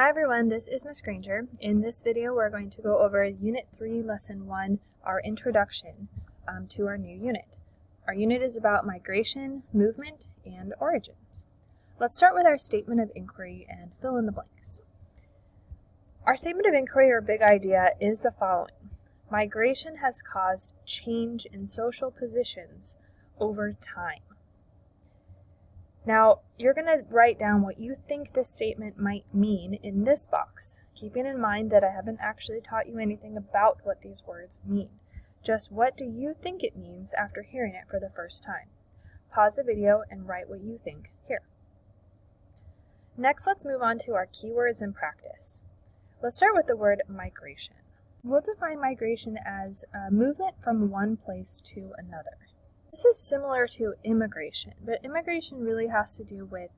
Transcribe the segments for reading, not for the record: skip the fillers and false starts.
Hi everyone, this is Ms. Granger. In this video we're going to go over Unit 3, Lesson 1, our introduction to our new unit. Our unit is about migration, movement, and origins. Let's start with our statement of inquiry and fill in the blanks. Our statement of inquiry or big idea is the following. Migration has caused change in social positions over time. Now, you're going to write down what you think this statement might mean in this box, keeping in mind that I haven't actually taught you anything about what these words mean. Just what do you think it means after hearing it for the first time? Pause the video and write what you think here. Next, let's move on to our keywords in practice. Let's start with the word migration. We'll define migration as a movement from one place to another. This is similar to immigration, but immigration really has to do with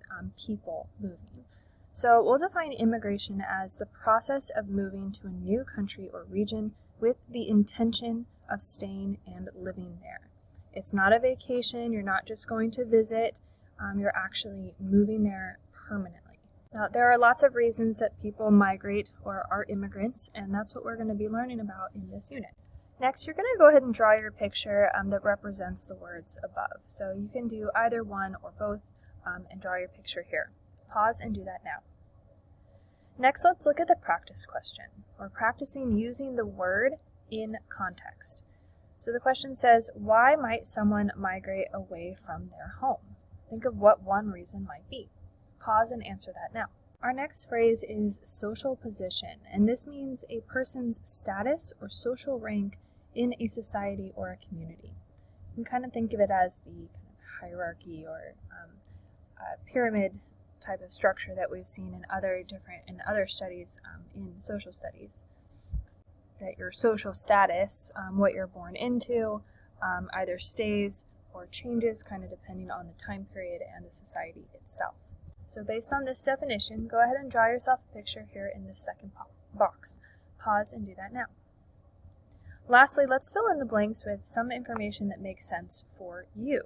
people moving. So we'll define immigration as the process of moving to a new country or region with the intention of staying and living there. It's not a vacation, you're not just going to visit, you're actually moving there permanently. Now, there are lots of reasons that people migrate or are immigrants, and that's what we're going to be learning about in this unit. Next, you're going to go ahead and draw your picture that represents the words above. So you can do either one or both and draw your picture here. Pause and do that now. Next, let's look at the practice question. We're practicing using the word in context. So the question says, why might someone migrate away from their home? Think of what one reason might be. Pause and answer that now. Our next phrase is social position, and this means a person's status or social rank in a society or a community. You can kind of think of it as the kind of hierarchy or pyramid type of structure that we've seen in other studies in social studies. That your social status, what you're born into, either stays or changes kind of depending on the time period and the society itself. So based on this definition, go ahead and draw yourself a picture here in this second box. Pause and do that now. Lastly, let's fill in the blanks with some information that makes sense for you.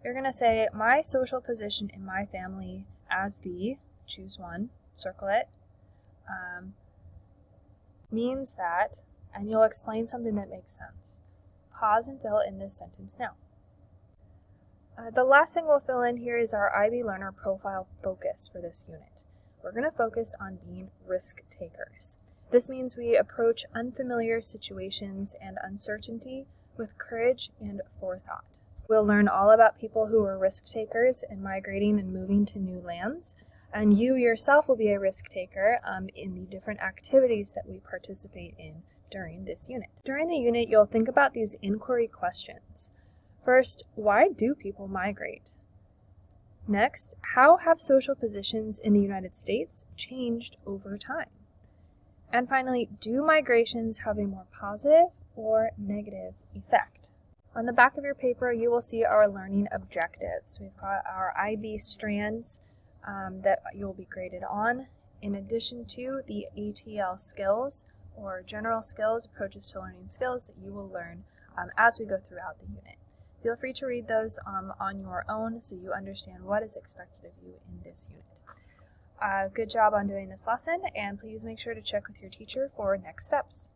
You're going to say, my social position in my family as the, choose one, circle it, means that, and you'll explain something that makes sense. Pause and fill in this sentence now. The last thing we'll fill in here is our IB Learner profile focus for this unit. We're going to focus on being risk takers. This means we approach unfamiliar situations and uncertainty with courage and forethought. We'll learn all about people who are risk takers and migrating and moving to new lands, and you yourself will be a risk taker in the different activities that we participate in during this unit. During the unit, you'll think about these inquiry questions. First, why do people migrate? Next, how have social positions in the United States changed over time? And finally, do migrations have a more positive or negative effect? On the back of your paper, you will see our learning objectives. We've got our IB strands that you'll be graded on, in addition to the ATL skills or general skills, approaches to learning skills that you will learn as we go throughout the unit. Feel free to read those on your own so you understand what is expected of you in this unit. Good job on doing this lesson, and please make sure to check with your teacher for next steps.